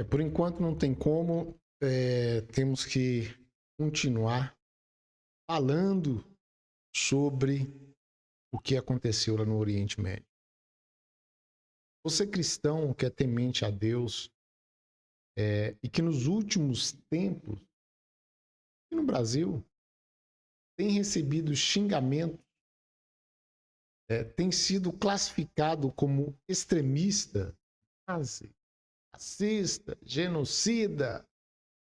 Por enquanto não tem como, temos que continuar falando sobre o que aconteceu lá no Oriente Médio. Você cristão que é temente a Deus e que nos últimos tempos, aqui no Brasil, tem recebido xingamento, tem sido classificado como extremista, nazi, racista, genocida,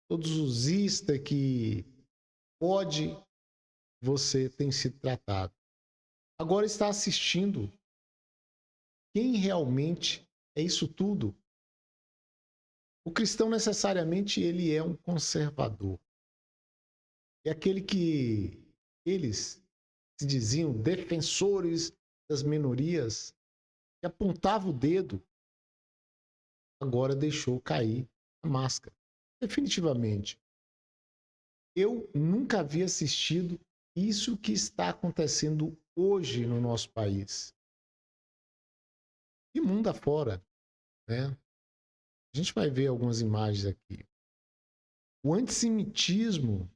todos os ista que pode, você tem sido tratado. Agora está assistindo quem realmente é isso tudo. O cristão necessariamente ele é um conservador. É aquele que eles se diziam defensores das minorias, que apontava o dedo, agora deixou cair a máscara. Definitivamente. Eu nunca havia assistido isso que está acontecendo hoje no nosso país. E mundo afora, né? A gente vai ver algumas imagens aqui. O antissemitismo,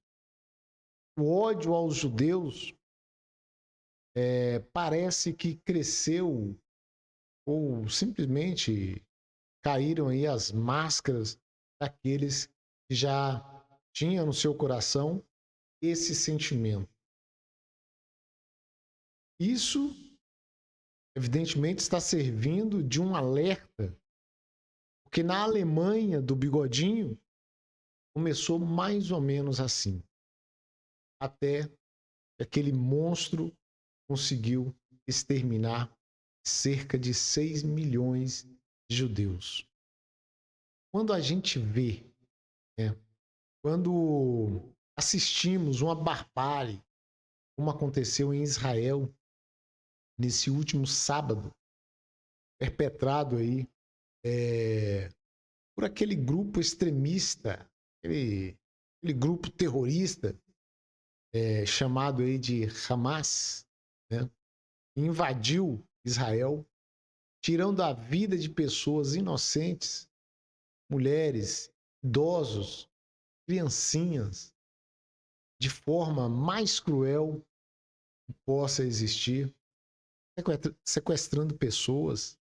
o ódio aos judeus, parece que cresceu ou simplesmente caíram aí as máscaras daqueles que já tinham no seu coração esse sentimento. Isso, evidentemente, está servindo de um alerta, porque na Alemanha do Bigodinho começou mais ou menos assim, até que aquele monstro conseguiu exterminar cerca de 6 milhões de judeus. Quando a gente vê, né, quando assistimos uma barbárie, como aconteceu em Israel nesse último sábado, perpetrado aí por aquele grupo extremista, aquele grupo terrorista chamado aí de Hamas, né, invadiu Israel, tirando a vida de pessoas inocentes, mulheres, idosos, criancinhas, de forma mais cruel que possa existir, sequestrando pessoas.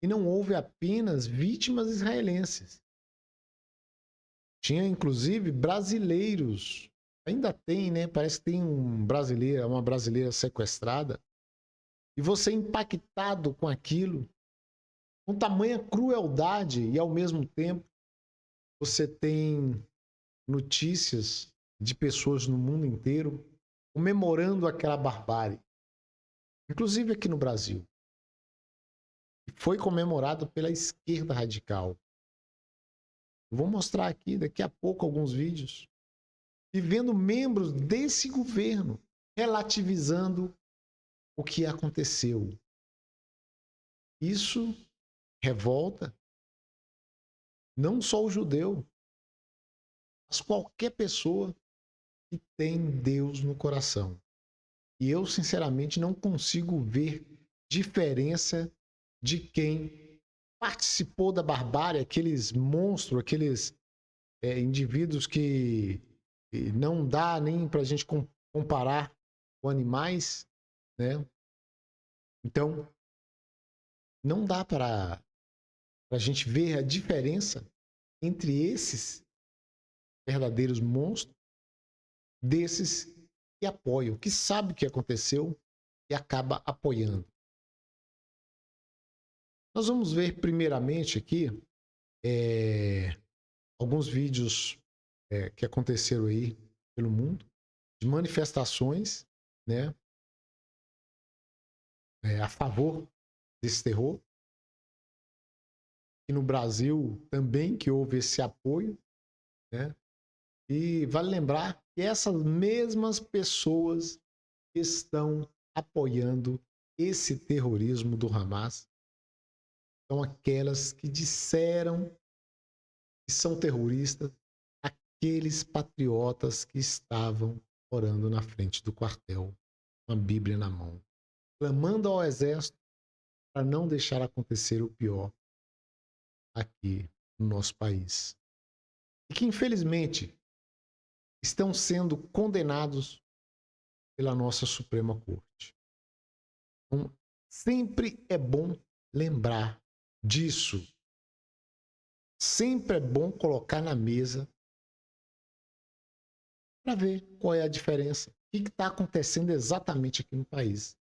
E não houve apenas vítimas israelenses. Tinha inclusive brasileiros. Ainda tem, né? Parece que tem uma brasileira sequestrada. E você impactado com aquilo, com tamanha crueldade, e ao mesmo tempo você tem notícias de pessoas no mundo inteiro comemorando aquela barbárie, inclusive aqui no Brasil. Foi comemorado pela esquerda radical. Eu vou mostrar aqui daqui a pouco alguns vídeos e vendo membros desse governo relativizando o que aconteceu. Isso revolta não só o judeu, mas qualquer pessoa que tem Deus no coração. E eu, sinceramente, não consigo ver diferença de quem participou da barbárie, aqueles monstros, aqueles indivíduos que não dá nem para a gente comparar com animais, né? Então, não dá para a gente ver a diferença entre esses verdadeiros monstros desses que apoiam, que sabe o que aconteceu e acaba apoiando. Nós vamos ver primeiramente aqui alguns vídeos que aconteceram aí pelo mundo, de manifestações, né, a favor desse terror. E no Brasil também que houve esse apoio, né? E vale lembrar que essas mesmas pessoas estão apoiando esse terrorismo do Hamas são aquelas que disseram que são terroristas, aqueles patriotas que estavam orando na frente do quartel, com a Bíblia na mão, clamando ao exército para não deixar acontecer o pior. aqui no nosso país. E que, infelizmente, estão sendo condenados pela nossa Suprema Corte. Então, sempre é bom lembrar disso. Sempre é bom colocar na mesa para ver qual é a diferença. O que está acontecendo exatamente aqui no país.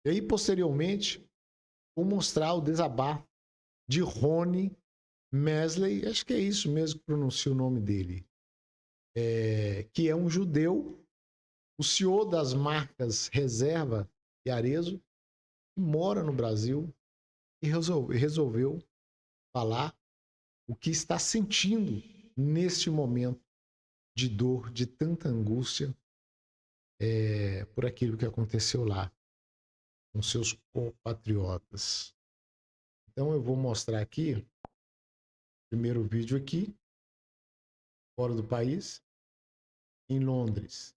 E aí, posteriormente, vou mostrar o desabafo de Rony Mesley, acho que é isso mesmo que pronuncia o nome dele, que é um judeu, o CEO das marcas Reserva e Arezzo, que mora no Brasil e resolveu falar o que está sentindo neste momento de dor, de tanta angústia por aquilo que aconteceu lá com seus compatriotas. Então eu vou mostrar aqui o primeiro vídeo aqui, fora do país, em Londres.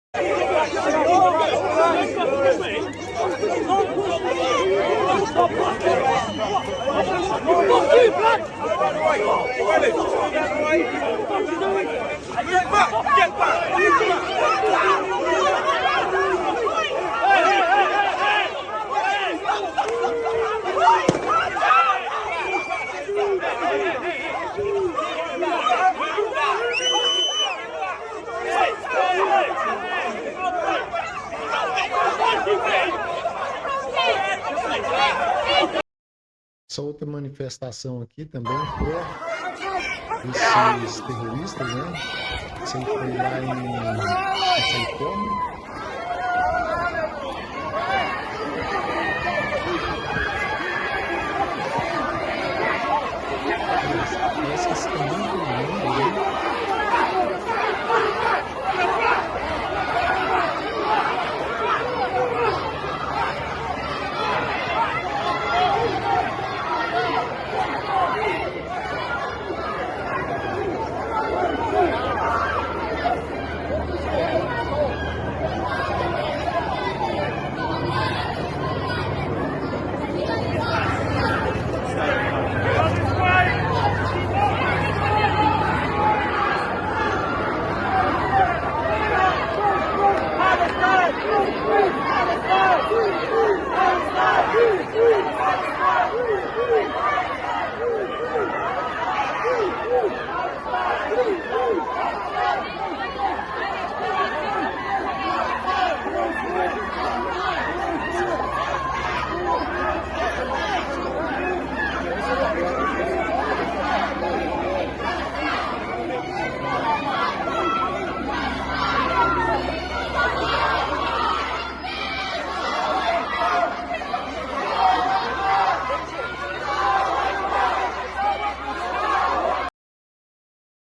Essa outra manifestação aqui também por esses terroristas, né? Isso aí foi lá em Califórnia. Parece que esse também foi né?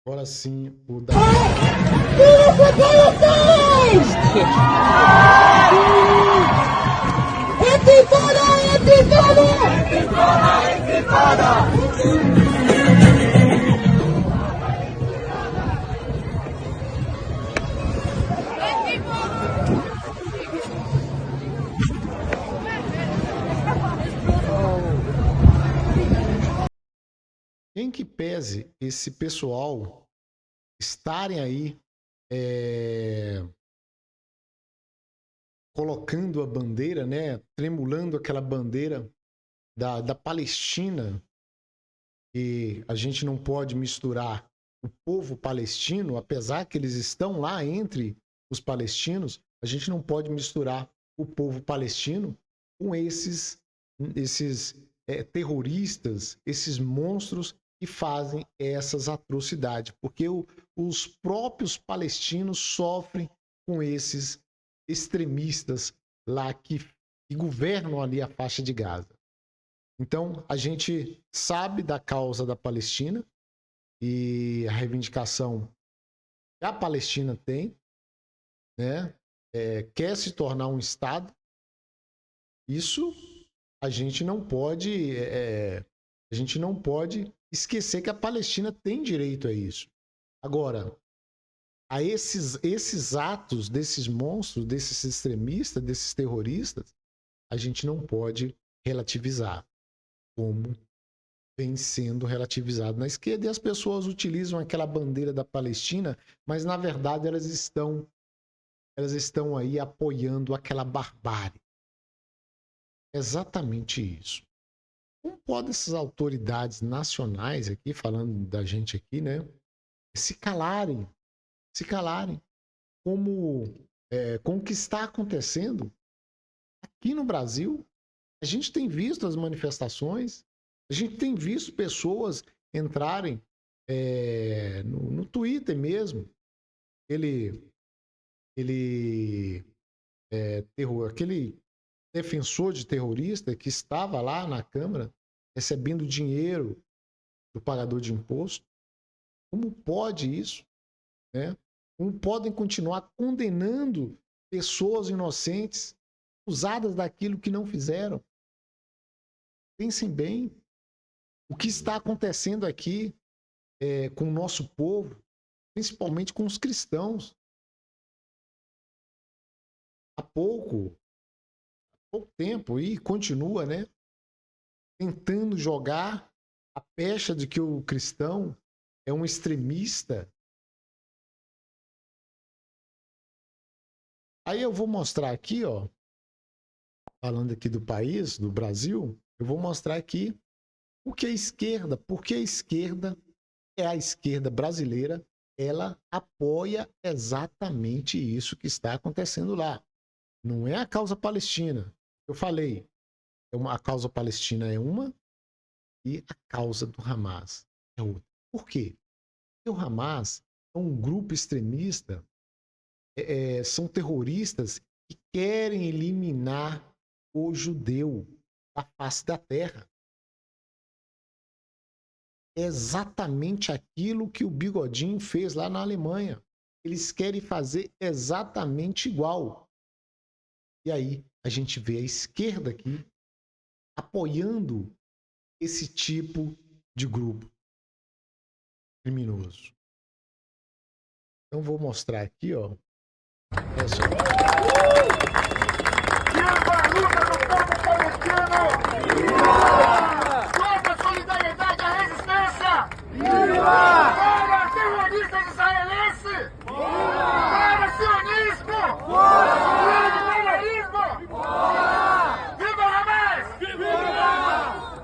Agora sim, o da... Em que pese esse pessoal estarem aí colocando a bandeira, né, tremulando aquela bandeira da Palestina, e a gente não pode misturar o povo palestino, apesar que eles estão lá entre os palestinos, a gente não pode misturar o povo palestino com esses terroristas, esses monstros que fazem essas atrocidades, porque os próprios palestinos sofrem com esses extremistas lá que governam ali a faixa de Gaza. Então, a gente sabe da causa da Palestina e a reivindicação que a Palestina tem, né? Quer se tornar um Estado. Isso a gente não pode esquecer que a Palestina tem direito a isso. Agora, a esses atos desses monstros, desses extremistas, desses terroristas, a gente não pode relativizar como vem sendo relativizado na esquerda, e as pessoas utilizam aquela bandeira da Palestina, mas na verdade elas estão aí apoiando aquela barbárie. Exatamente isso. Como podem essas autoridades nacionais aqui, falando da gente aqui, né, se calarem, como com o que está acontecendo aqui no Brasil? A gente tem visto as manifestações, a gente tem visto pessoas entrarem no Twitter mesmo, aquele defensor de terrorista que estava lá na Câmara recebendo dinheiro do pagador de imposto. Como pode isso, né? Como podem continuar condenando pessoas inocentes, acusadas daquilo que não fizeram? Pensem bem. O que está acontecendo aqui com o nosso povo, principalmente com os cristãos. Há pouco tempo, e continua, né? Tentando jogar a pecha de que o cristão é um extremista. Aí eu vou mostrar aqui, ó, falando aqui do país, do Brasil, eu vou mostrar aqui o que a esquerda, porque a esquerda é a esquerda brasileira, ela apoia exatamente isso que está acontecendo lá. Não é a causa palestina. Eu falei, a causa palestina é uma e a causa do Hamas é outra. Por quê? Porque o Hamas é um grupo extremista, são terroristas que querem eliminar o judeu da face da terra. É exatamente aquilo que o Bigodinho fez lá na Alemanha. Eles querem fazer exatamente igual. E aí a gente vê a esquerda aqui apoiando esse tipo de grupo criminoso. Então vou mostrar aqui, ó. Olha só. Viva a luta do povo palestino! Viva! Contra a solidariedade e a resistência! Viva! Para terroristas israelenses! Para sionismo! Para terrorismo! Viva Hamas! Viva!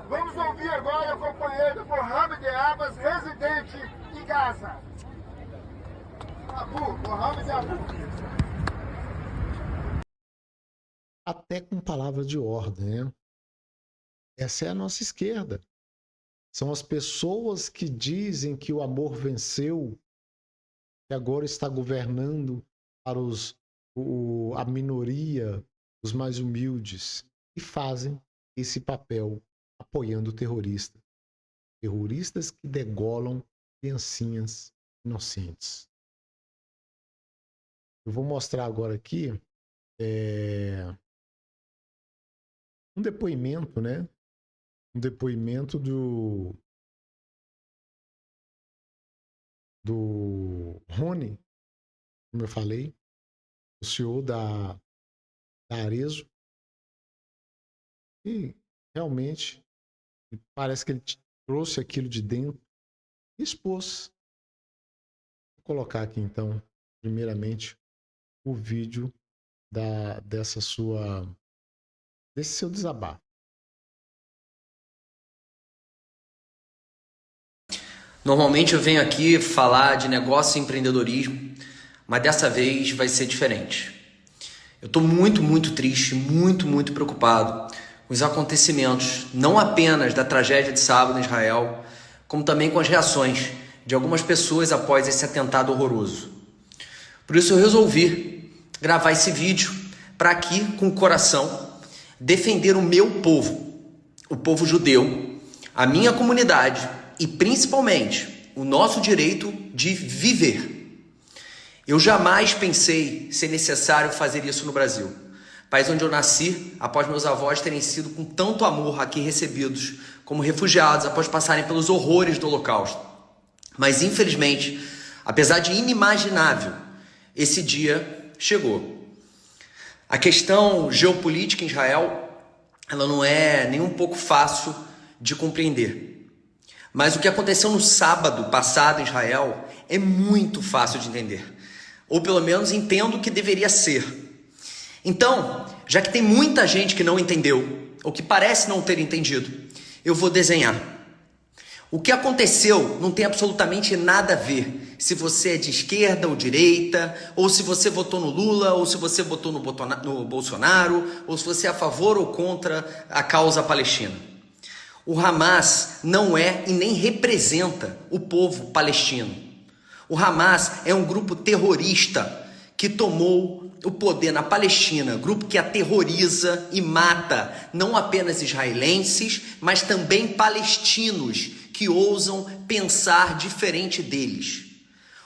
Vamos ouvir agora o companheiro Mohamed Abbas, residente em Gaza. Mohamed Abbas. Até com palavras de ordem, né? Essa é a nossa esquerda. São as pessoas que dizem que o amor venceu, que agora está governando para a minoria, os mais humildes, e fazem esse papel apoiando o terrorista. Terroristas que degolam criancinhas inocentes. Eu vou mostrar agora aqui um depoimento, né? Um depoimento do Rony, como eu falei, o CEO da Arezzo, e realmente parece que ele trouxe aquilo de dentro e expôs. Vou colocar aqui então, primeiramente, o vídeo desse seu desabafo. Normalmente eu venho aqui falar de negócio e empreendedorismo, mas dessa vez vai ser diferente. Eu estou muito triste, muito preocupado com os acontecimentos, não apenas da tragédia de sábado em Israel, como também com as reações de algumas pessoas após esse atentado horroroso. Por isso eu resolvi gravar esse vídeo para aqui, com o coração, defender o meu povo, o povo judeu, a minha comunidade e principalmente o nosso direito de viver. Eu jamais pensei ser necessário fazer isso no Brasil, país onde eu nasci após meus avós terem sido com tanto amor aqui recebidos como refugiados após passarem pelos horrores do Holocausto. Mas infelizmente, apesar de inimaginável, esse dia chegou. A questão geopolítica em Israel, ela não é nem um pouco fácil de compreender. Mas o que aconteceu no sábado passado em Israel é muito fácil de entender. Ou pelo menos entendo que deveria ser. Então, já que tem muita gente que não entendeu, ou que parece não ter entendido, eu vou desenhar. O que aconteceu não tem absolutamente nada a ver se você é de esquerda ou direita, ou se você votou no Lula, ou se você votou no Bolsonaro, ou se você é a favor ou contra a causa palestina. O Hamas não é e nem representa o povo palestino. O Hamas é um grupo terrorista que tomou o poder na Palestina, grupo que aterroriza e mata não apenas israelenses, mas também palestinos que ousam pensar diferente deles.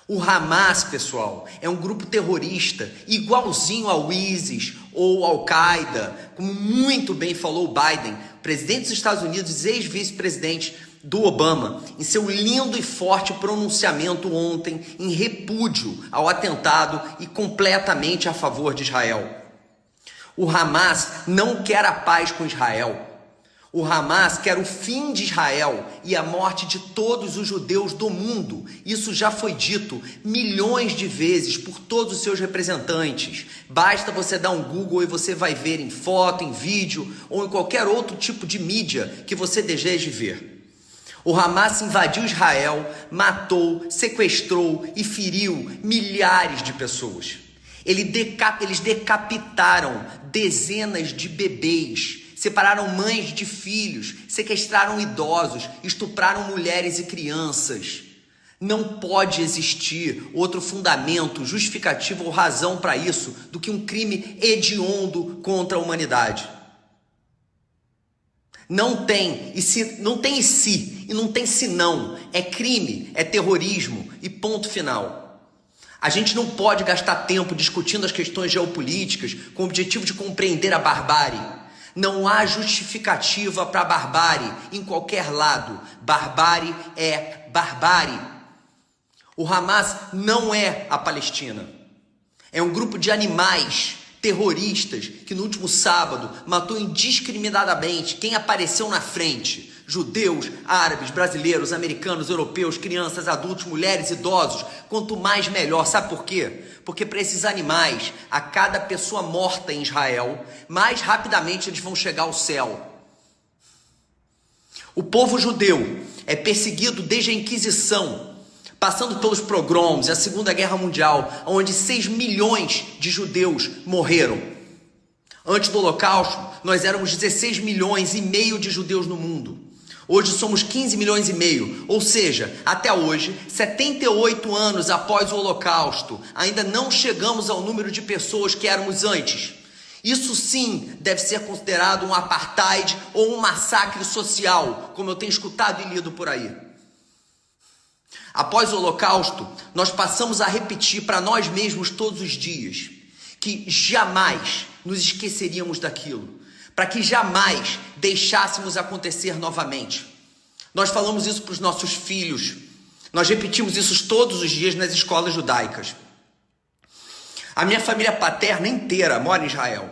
O Hamas, pessoal, é um grupo terrorista igualzinho ao ISIS ou Al-Qaeda, como muito bem falou o Biden, presidente dos Estados Unidos e ex-vice-presidente do Obama, em seu lindo e forte pronunciamento ontem em repúdio ao atentado e completamente a favor de Israel. O Hamas não quer a paz com Israel. O Hamas quer o fim de Israel e a morte de todos os judeus do mundo. Isso já foi dito milhões de vezes por todos os seus representantes. Basta você dar um Google e você vai ver em foto, em vídeo ou em qualquer outro tipo de mídia que você deseje ver. O Hamas invadiu Israel, matou, sequestrou e feriu milhares de pessoas. Eles decapitaram dezenas de bebês, separaram mães de filhos, sequestraram idosos, estupraram mulheres e crianças. Não pode existir outro fundamento, justificativo ou razão para isso do que um crime hediondo contra a humanidade. Não tem e se e não tem senão. É crime, é terrorismo e ponto final. A gente não pode gastar tempo discutindo as questões geopolíticas com o objetivo de compreender a barbárie. Não há justificativa para a barbárie em qualquer lado. Barbárie é barbárie. O Hamas não é a Palestina. É um grupo de animais terroristas que no último sábado matou indiscriminadamente quem apareceu na frente. Judeus, árabes, brasileiros, americanos, europeus, crianças, adultos, mulheres, idosos. Quanto mais melhor. Sabe por quê? Porque para esses animais, a cada pessoa morta em Israel, mais rapidamente eles vão chegar ao céu. O povo judeu é perseguido desde a Inquisição, passando pelos pogroms e a Segunda Guerra Mundial, onde 6 milhões de judeus morreram. Antes do Holocausto, nós éramos 16 milhões e meio de judeus no mundo. Hoje somos 15 milhões e meio, ou seja, até hoje, 78 anos após o Holocausto, ainda não chegamos ao número de pessoas que éramos antes. Isso sim deve ser considerado um apartheid ou um massacre social, como eu tenho escutado e lido por aí. Após o Holocausto, nós passamos a repetir para nós mesmos todos os dias que jamais nos esqueceríamos daquilo, para que jamais deixássemos acontecer novamente. Nós falamos isso para os nossos filhos, nós repetimos isso todos os dias nas escolas judaicas. A minha família paterna inteira mora em Israel.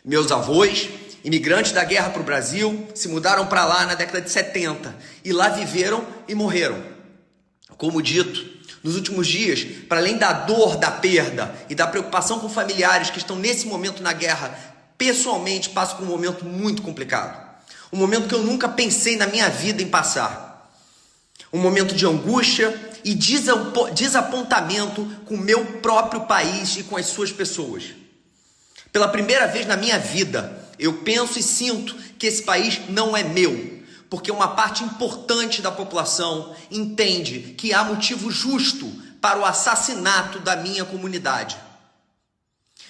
Meus avós, imigrantes da guerra para o Brasil, se mudaram para lá na década de 70 e lá viveram e morreram. Como dito, nos últimos dias, para além da dor, da perda e da preocupação com familiares que estão nesse momento na guerra, pessoalmente passo por um momento muito complicado. Um momento que eu nunca pensei na minha vida em passar. Um momento de angústia e desapontamento com o meu próprio país e com as suas pessoas. Pela primeira vez na minha vida, eu penso e sinto que esse país não é meu. Porque uma parte importante da população entende que há motivo justo para o assassinato da minha comunidade.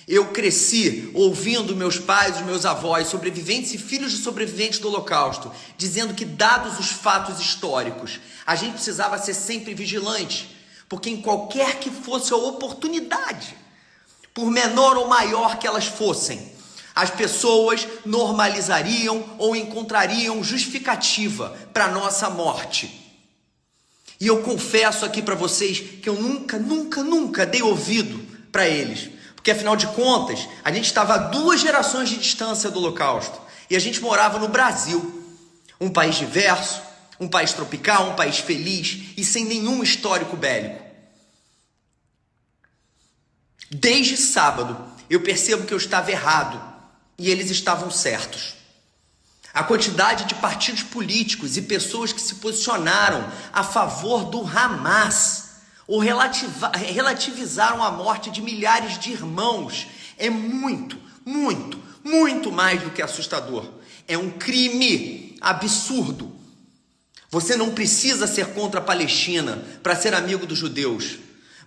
Eu cresci ouvindo meus pais e meus avós, sobreviventes e filhos de sobreviventes do Holocausto, dizendo que, dados os fatos históricos, a gente precisava ser sempre vigilante, porque em qualquer que fosse a oportunidade, por menor ou maior que elas fossem, as pessoas normalizariam ou encontrariam justificativa para a nossa morte. E eu confesso aqui para vocês que eu nunca dei ouvido para eles. Porque afinal de contas, a gente estava a 2 gerações de distância do Holocausto. E a gente morava no Brasil, um país diverso, Um país tropical, um país feliz e sem nenhum histórico bélico. Desde sábado, eu percebo que eu estava errado e eles estavam certos. A quantidade de partidos políticos e pessoas que se posicionaram a favor do Hamas ou relativizaram a morte de milhares de irmãos é muito, muito, muito mais do que assustador. É um crime absurdo. Você não precisa ser contra a Palestina para ser amigo dos judeus,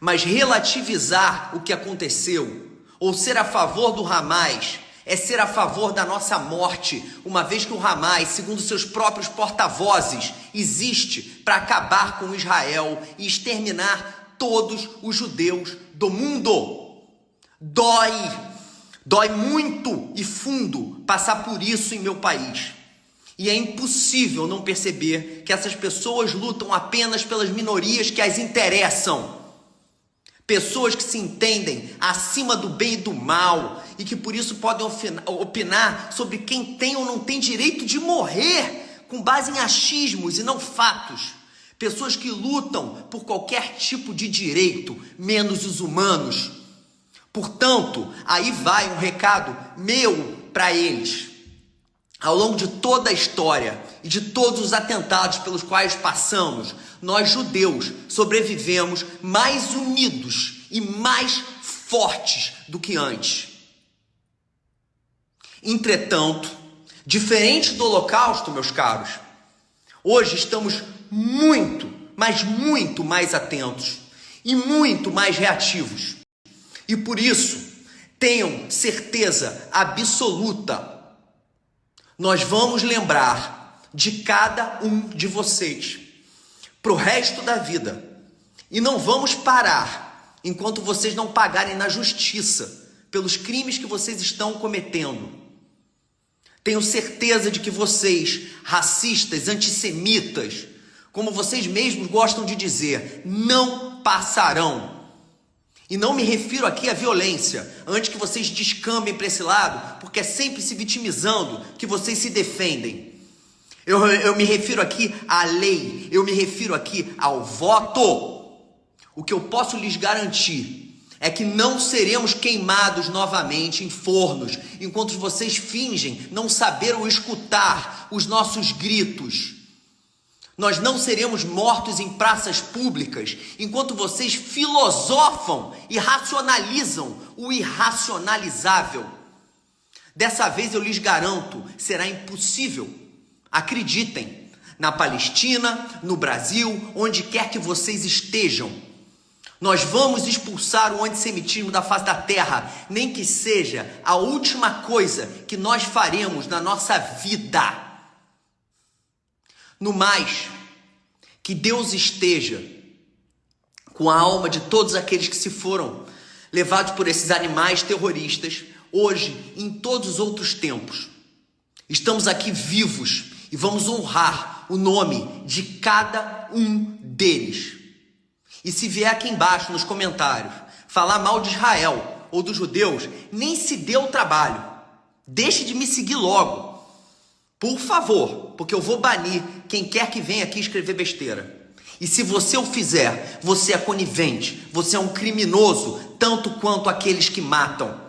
mas relativizar o que aconteceu ou ser a favor do Hamas é ser a favor da nossa morte, uma vez que o Hamas, segundo seus próprios porta-vozes, existe para acabar com Israel e exterminar todos os judeus do mundo. Dói muito e fundo passar por isso em meu país. E é impossível não perceber que essas pessoas lutam apenas pelas minorias que as interessam. Pessoas que se entendem acima do bem e do mal e que por isso podem opinar sobre quem tem ou não tem direito de morrer com base em achismos e não fatos. Pessoas que lutam por qualquer tipo de direito, menos os humanos. Portanto, aí vai um recado meu para eles. Ao longo de toda a história e de todos os atentados pelos quais passamos, nós judeus sobrevivemos mais unidos e mais fortes do que antes. Entretanto, diferente do Holocausto, meus caros, hoje estamos muito, mas muito mais atentos e muito mais reativos. E por isso, tenham certeza absoluta, nós vamos lembrar de cada um de vocês para o resto da vida. E não vamos parar enquanto vocês não pagarem na justiça pelos crimes que vocês estão cometendo. Tenho certeza de que vocês, racistas, antissemitas, como vocês mesmos gostam de dizer, não passarão. E não me refiro aqui à violência, antes que vocês descambem para esse lado, porque é sempre se vitimizando que vocês se defendem. Eu me refiro aqui à lei, eu me refiro aqui ao voto. O que eu posso lhes garantir é que não seremos queimados novamente em fornos, enquanto vocês fingem não saber ou escutar os nossos gritos. Nós não seremos mortos em praças públicas, enquanto vocês filosofam e racionalizam o irracionalizável. Dessa vez eu lhes garanto, será impossível. Acreditem, na Palestina, no Brasil, onde quer que vocês estejam. Nós vamos expulsar o antissemitismo da face da terra, nem que seja a última coisa que nós faremos na nossa vida. No mais, que Deus esteja com a alma de todos aqueles que se foram levados por esses animais terroristas, hoje e em todos os outros tempos. Estamos aqui vivos e vamos honrar o nome de cada um deles. E se vier aqui embaixo nos comentários falar mal de Israel ou dos judeus, nem se dê o trabalho. Deixe de me seguir logo. Por favor, porque eu vou banir quem quer que venha aqui escrever besteira. E se você o fizer, você é conivente, você é um criminoso, tanto quanto aqueles que matam.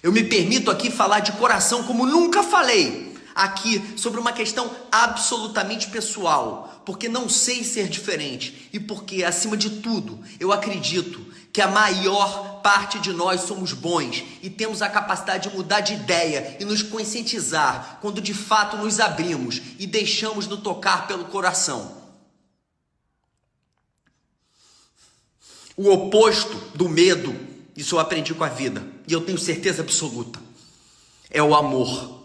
Eu me permito aqui falar de coração como nunca falei aqui sobre uma questão absolutamente pessoal, porque não sei ser diferente e porque, acima de tudo, eu acredito que a maior parte de nós somos bons e temos a capacidade de mudar de ideia e nos conscientizar quando de fato nos abrimos e deixamos nos tocar pelo coração. O oposto do medo, isso eu aprendi com a vida e eu tenho certeza absoluta, é o amor.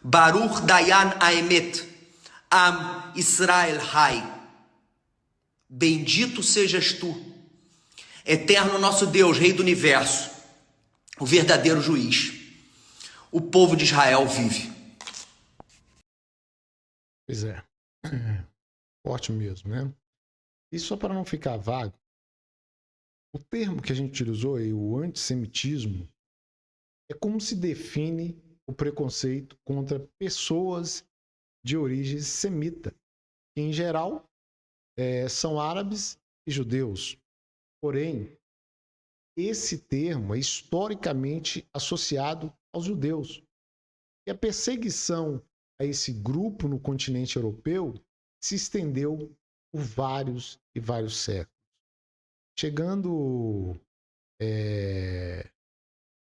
Baruch Dayan Haemet, Am Israel Hai. Bendito sejas tu, eterno nosso Deus, Rei do Universo, o verdadeiro juiz. O povo de Israel vive. Pois é. Forte mesmo, né? E só para não ficar vago, o termo que a gente utilizou aí, o antissemitismo, é como se define o preconceito contra pessoas de origem semita, que em geral são árabes e judeus. Porém, esse termo é historicamente associado aos judeus. E a perseguição a esse grupo no continente europeu se estendeu por vários e vários séculos, chegando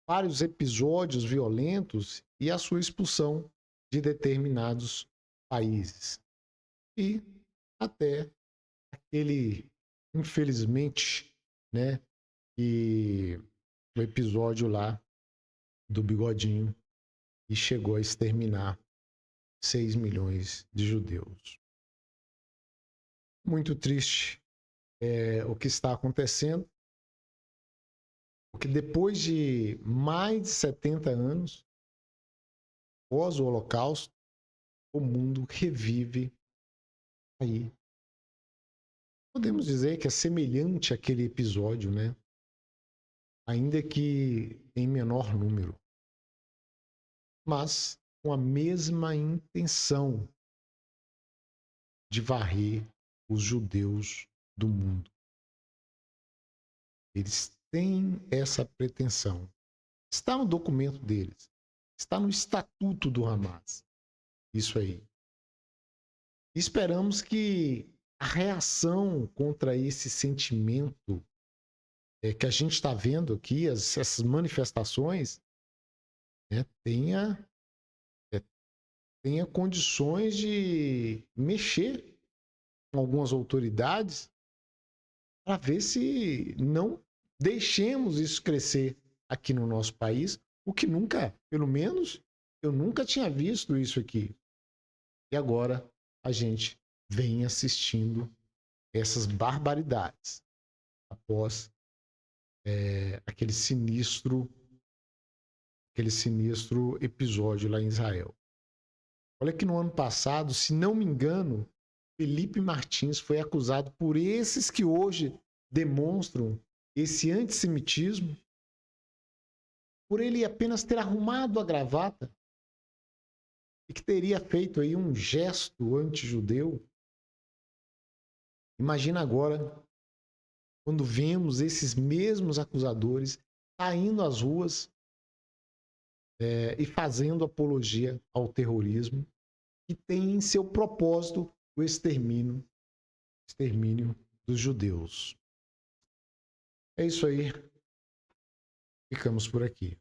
vários episódios violentos e a sua expulsão de determinados países. E até aquele, infelizmente, né, e o episódio lá do Bigodinho, e chegou a exterminar 6 milhões de judeus. Muito triste o que está acontecendo, porque depois de mais de 70 anos, após o Holocausto, o mundo revive aí. Podemos dizer que é semelhante àquele episódio, né? Ainda que em menor número, mas com a mesma intenção de varrer os judeus do mundo. Eles têm essa pretensão. Está no documento deles. Está no estatuto do Hamas. Isso aí. Esperamos que a reação contra esse sentimento que a gente está vendo aqui, essas manifestações, né, tenha condições de mexer com algumas autoridades para ver se não deixemos isso crescer aqui no nosso país, o que nunca, pelo menos, eu nunca tinha visto isso aqui. E agora a gente vem assistindo essas barbaridades após aquele sinistro episódio lá em Israel. Olha que no ano passado, se não me engano, Felipe Martins foi acusado por esses que hoje demonstram esse antissemitismo, por ele apenas ter arrumado a gravata e que teria feito aí um gesto anti-judeu. Imagina agora, quando vemos esses mesmos acusadores saindo às ruas e fazendo apologia ao terrorismo, que tem em seu propósito o extermínio dos judeus. É isso aí. Ficamos por aqui.